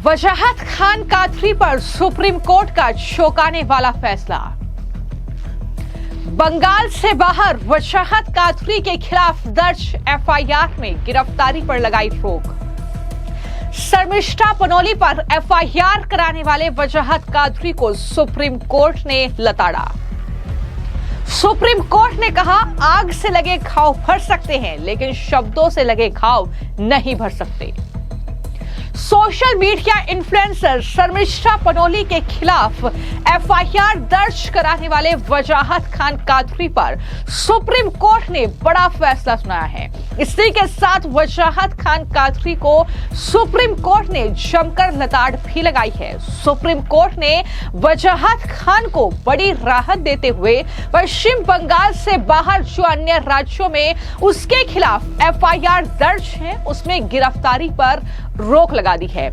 वजाहत खान कादरी पर supreme court का चौंकाने वाला फैसला। बंगाल से बाहर वजाहत कादरी के खिलाफ दर्ज एफआईआर में गिरफ्तारी पर लगाई रोक। शर्मिष्ठा पनोली पर एफआईआर कराने वाले वजाहत कादरी को सुप्रीम कोर्ट ने लताड़ा। सुप्रीम कोर्ट ने कहा, आग से लगे घाव भर सकते हैं लेकिन शब्दों से लगे घाव नहीं भर सकते। Social media influencer Sharmistha Panoli के खिलाफ एफआईआर दर्ज कराने वाले वजाहत खान कादरी पर सुप्रीम कोर्ट ने बड़ा फैसला सुनाया है। इसी के साथ वजाहत खान कादरी को सुप्रीम कोर्ट ने जमकर लताड़ भी लगाई है। सुप्रीम कोर्ट ने वजाहत खान को बड़ी राहत देते हुए पश्चिम बंगाल से बाहर जो अन्य राज्यों में उसके खिलाफ एफआईआर दर्ज है उसमें गिरफ्तारी पर रोक लगा दी है।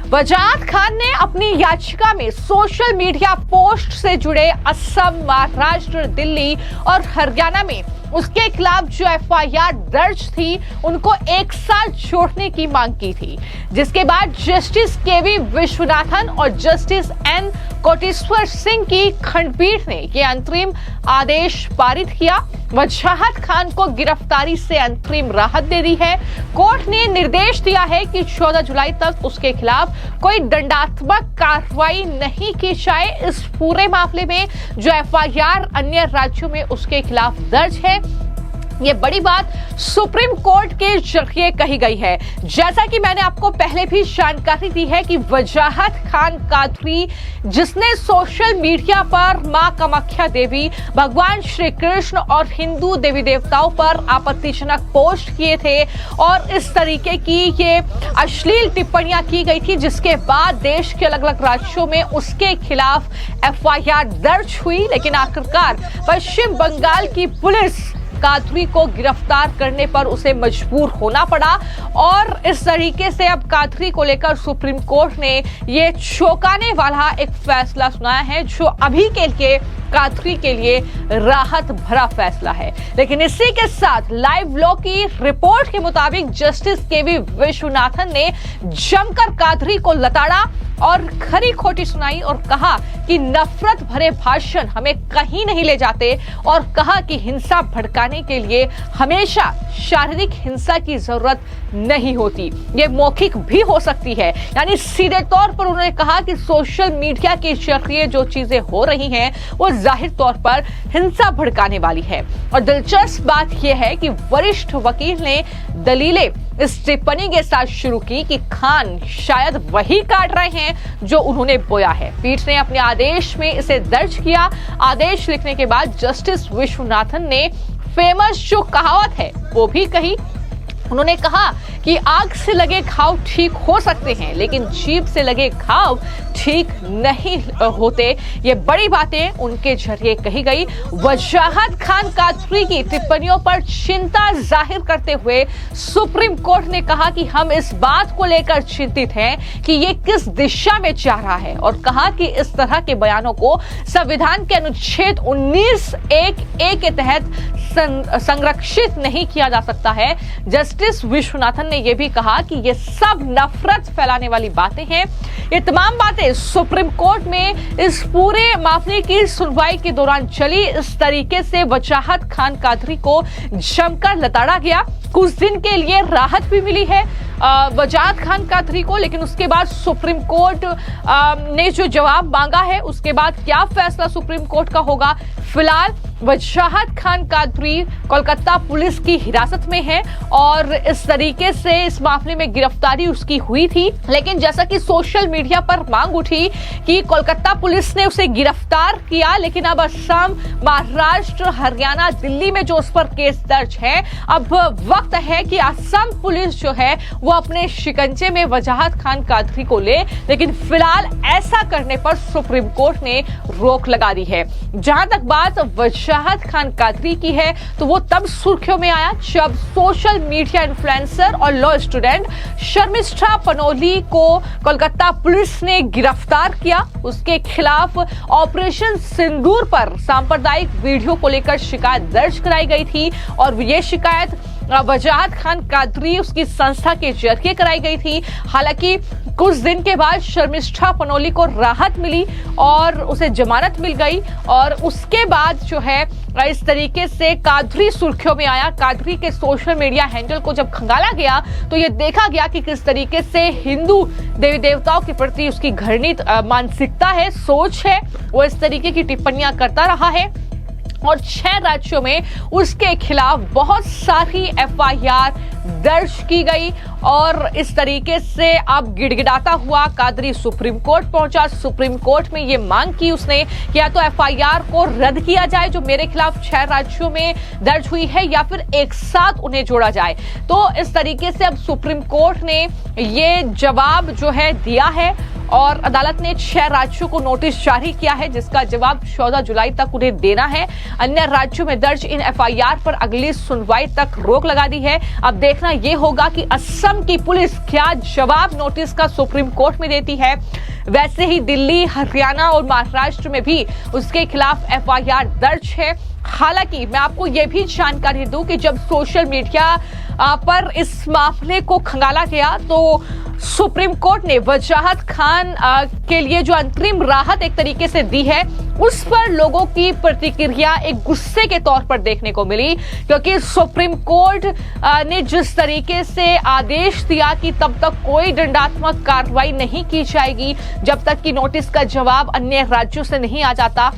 वजाहत खान ने अपनी याचिका में सोशल मीडिया पोस्ट से जुड़े असम, महाराष्ट्र, दिल्ली और हरियाणा में उसके खिलाफ जो एफआईआर दर्ज थी उनको एक साथ छोड़ने की मांग की थी, जिसके बाद जस्टिस केवी विश्वनाथन और जस्टिस एन कोटेश्वर सिंह की खंडपीठ ने यह अंतरिम आदेश पारित किया। वजाहत खान को गिरफ्तारी से अंतरिम राहत दे दी है। कोर्ट ने निर्देश दिया है कि 14 जुलाई तक उसके खिलाफ कोई दंडात्मक कार्रवाई नहीं की जाए। इस पूरे मामले में जो एफआईआर अन्य राज्यों में उसके खिलाफ दर्ज है, ये बड़ी बात सुप्रीम कोर्ट के जरिए कही गई है। जैसा कि मैंने आपको पहले भी जानकारी दी है कि वजाहत खान कादरी, जिसने सोशल मीडिया पर मां कामाख्या देवी, भगवान श्री कृष्ण और हिंदू देवी देवताओं पर आपत्तिजनक पोस्ट किए थे और इस तरीके की ये अश्लील टिप्पणियां की गई थी, जिसके बाद देश के अलग अलग राज्यों में उसके खिलाफ एफआईआर दर्ज हुई। लेकिन आखिरकार पश्चिम बंगाल की पुलिस कादरी को गिरफ्तार करने पर उसे मजबूर होना पड़ा और इस तरीके से अब कादरी को लेकर सुप्रीम कोर्ट ने ये चौंकाने वाला एक फैसला सुनाया है, जो अभी के लिए कादरी के लिए राहत भरा फैसला है। लेकिन इसी के साथ लाइव लॉ की रिपोर्ट के मुताबिक जस्टिस केवी विश्वनाथन ने जमकर कादरी को लताड़ा और खरी खोटी सुनाई और कहा कि नफरत भरे भाषण हमें कहीं नहीं ले जाते और कहा कि हिंसा भड़काने के लिए हमेशा शारीरिक हिंसा की जरूरत नहीं होती, ये मौखिक भी हो सकती है। यानी सीधे तौर पर उन्होंने कहा कि सोशल मीडिया के जरिए जो चीजें हो रही हैं वो जाहिर तौर पर हिंसा भड़काने वाली है। और दिलचस्प बात यह है कि वरिष्ठ वकील ने दलीलें इस टिप्पणी के साथ शुरू की कि खान शायद वही काट रहे हैं जो उन्होंने बोया है। पीठ ने अपने आदेश में इसे दर्ज किया। आदेश लिखने के बाद जस्टिस विश्वनाथन ने फेमस जो कहावत है वो भी कही। उन्होंने कहा कि आग से लगे घाव ठीक हो सकते हैं लेकिन जीभ से लगे घाव ठीक नहीं होते। ये बड़ी बातें उनके जरिए कही गई। वजाहत खान कादरी की टिप्पणियों पर चिंता जाहिर करते हुए सुप्रीम कोर्ट ने कहा कि हम इस बात को लेकर चिंतित हैं कि ये किस दिशा में जा रहा है और कहा कि इस तरह के बयानों को संविधान के अनुच्छेद 19(1)(a) के तहत संरक्षित नहीं किया जा सकता है। जस्टिस विश्वनाथन ने यह भी कहा कि ये सब नफरत फैलाने वाली बातें हैं। ये तमाम बातें सुप्रीम कोर्ट में इस पूरे मामले की सुनवाई के दौरान चली। इस तरीके से वजाहत खान कादरी को जमकर लताड़ा गया। कुछ दिन के लिए राहत भी मिली है वजाहत खान कादरी को, लेकिन उसके बाद सुप्रीम कोर्ट ने जो जवाब मांगा है उसके बाद क्या फैसला सुप्रीम कोर्ट का होगा। फिलहाल वजाहत खान कादरी कोलकाता पुलिस की हिरासत में है और इस तरीके से इस मामले में गिरफ्तारी उसकी हुई थी। लेकिन जैसा कि सोशल मीडिया पर मांग उठी कि कोलकाता पुलिस ने उसे गिरफ्तार किया, लेकिन अब असम, महाराष्ट्र, हरियाणा, दिल्ली में जो उस पर केस दर्ज है, अब वक्त है कि असम पुलिस जो है वो अपने शिकंजे में वजाहत खान कादरी को ले। लेकिन फिलहाल ऐसा करने पर सुप्रीम कोर्ट ने रोक लगा दी है। जहां तक बात वजाहत खान कादरी की है तो वो तब सुर्खियों में आया जब सोशल मीडिया इन्फ्लुएंसर और लॉ स्टूडेंट शर्मिष्ठा पनोली को कोलकाता पुलिस ने गिरफ्तार किया। उसके खिलाफ ऑपरेशन सिंदूर पर सांप्रदायिक वीडियो को लेकर शिकायत दर्ज कराई गई थी और ये शिकायत वजाहत खान कादरी उसकी संस्था के जरिए कराई गई थी। हालांकि कुछ दिन के बाद शर्मिष्ठा पनोली को राहत मिली और उसे जमानत मिल गई और उसके बाद जो है इस तरीके से कादरी सुर्खियों में आया। कादरी के सोशल मीडिया हैंडल को जब खंगाला गया तो यह देखा गया कि किस तरीके से हिंदू देवी देवताओं के प्रति उसकी घृणित मानसिकता है, सोच है, वो इस तरीके की टिप्पणियां करता रहा है और 6 राज्यों में उसके खिलाफ बहुत सारी FIR दर्ज की गई और इस तरीके से अब गिड़गिड़ाता हुआ कादरी सुप्रीम कोर्ट पहुंचा। सुप्रीम कोर्ट में ये मांग की उसने कि या तो FIR को रद्द किया जाए जो मेरे खिलाफ 6 राज्यों में दर्ज हुई है या फिर एक साथ उन्हें जोड़ा जाए। तो इस तरीके से अब सुप्रीम कोर्ट ने ये जवाब जो है दिया है और अदालत ने 6 राज्यों को नोटिस जारी किया है जिसका जवाब 14 जुलाई तक उन्हें देना है। अन्य राज्यों में दर्ज इन FIR पर अगली सुनवाई तक रोक लगा दी है। अब देखना यह होगा कि असम की पुलिस क्या जवाब नोटिस का सुप्रीम कोर्ट में देती है। वैसे ही दिल्ली, हरियाणा और महाराष्ट्र में भी उसके खिलाफ FIR दर्ज है। हालांकि मैं आपको यह भी जानकारी दूं कि जब सोशल मीडिया पर इस मामले को खंगाला गया तो सुप्रीम कोर्ट ने वजाहत खान के लिए जो अंतरिम राहत एक तरीके से दी है उस पर लोगों की प्रतिक्रिया एक गुस्से के तौर पर देखने को मिली, क्योंकि सुप्रीम कोर्ट ने जिस तरीके से आदेश दिया कि तब तक कोई दंडात्मक कार्रवाई नहीं की जाएगी जब तक कि नोटिस का जवाब अन्य राज्यों से नहीं आ जाता।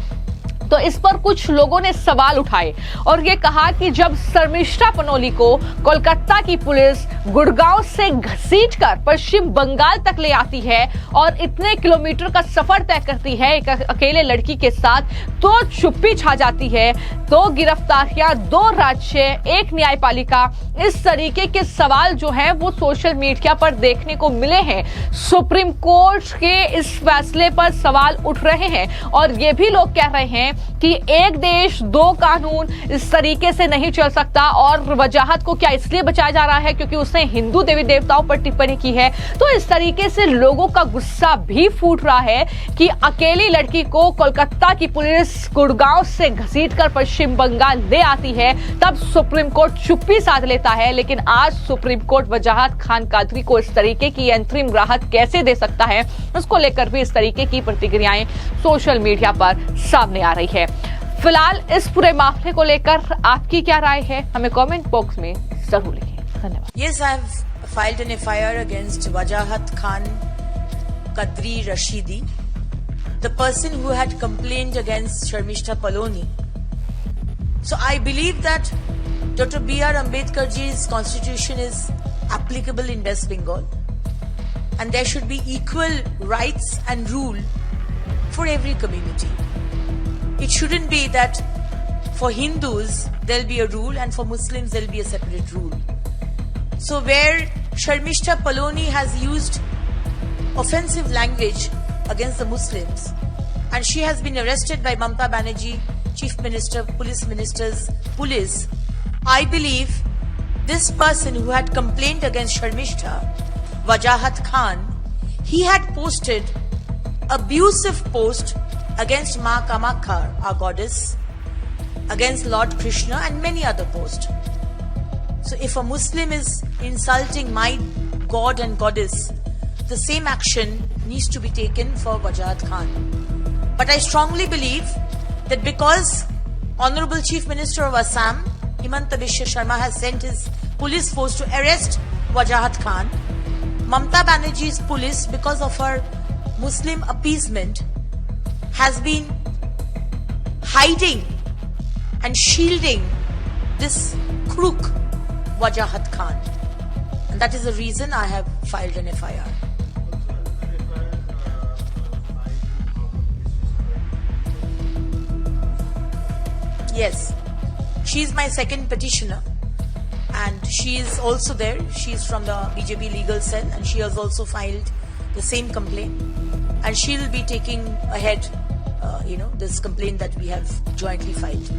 तो इस पर कुछ लोगों ने सवाल उठाए और ये कहा कि जब शर्मिष्ठा पनोली को कोलकाता की पुलिस गुड़गांव से घसीटकर पश्चिम बंगाल तक ले आती है और इतने किलोमीटर का सफर तय करती है एक अकेले लड़की के साथ, तो चुप्पी छा जाती है। 2 गिरफ्तारियां, 2 राज्य, 1 न्यायपालिका, इस तरीके के सवाल जो है वो सोशल मीडिया पर देखने को मिले हैं। सुप्रीम कोर्ट के इस फैसले पर सवाल उठ रहे हैं और ये भी लोग कह रहे हैं कि एक देश 2 कानून इस तरीके से नहीं चल सकता और वजाहत को क्या इसलिए बचाया जा रहा है क्योंकि उसने हिंदू देवी देवताओं पर टिप्पणी की है। तो इस तरीके से लोगों का गुस्सा भी फूट रहा है कि अकेली लड़की को कोलकाता की पुलिस गुड़गांव से घसीटकर पश्चिम बंगाल ले आती है, तब सुप्रीम कोर्ट चुप्पी साध लेता है। लेकिन आज सुप्रीम कोर्ट वजाहत खान कादरी को इस तरीके की अंतरिम राहत कैसे दे सकता है, उसको लेकर भी इस तरीके की प्रतिक्रियाएं सोशल मीडिया पर सामने आ रही है। फिलहाल इस पूरे मामले को लेकर आपकी क्या राय है, हमें कमेंट बॉक्स में जरूर लिखें। धन्यवाद। Yes, I have filed an FIR against Wajahat Khan Kadri Rashidi, the person who had complained against Sharmishta Paloni. So I believe that Dr. B.R. Ambedkarji's constitution is applicable in West Bengal and there should be equal rights and rule for every community. It shouldn't be that for Hindus there'll be a rule and for Muslims there'll be a separate rule. So where Sharmishta Paloni has used offensive language against the Muslims and she has been arrested by Mamata Banerjee, Chief Minister, Police Ministers, Police, I believe this person who had complained against Sharmishta, Wajahat Khan, he had posted abusive post against Ma Kamakha, our goddess, against Lord Krishna and many other posts. So if a Muslim is insulting my God and goddess, the same action needs to be taken for Wajahat Khan. But I strongly believe that because Honorable Chief Minister of Assam, Himanta Biswa Sharma, has sent his police force to arrest Wajahat Khan, Mamata Banerjee's police, because of her Muslim appeasement, has been hiding and shielding this crook Wajahat Khan. And that is the reason I have filed an FIR. Yes, she is my second petitioner and she is also there. She is from the BJP legal cell and she has also filed the same complaint and she will be taking ahead this complaint that we have jointly filed.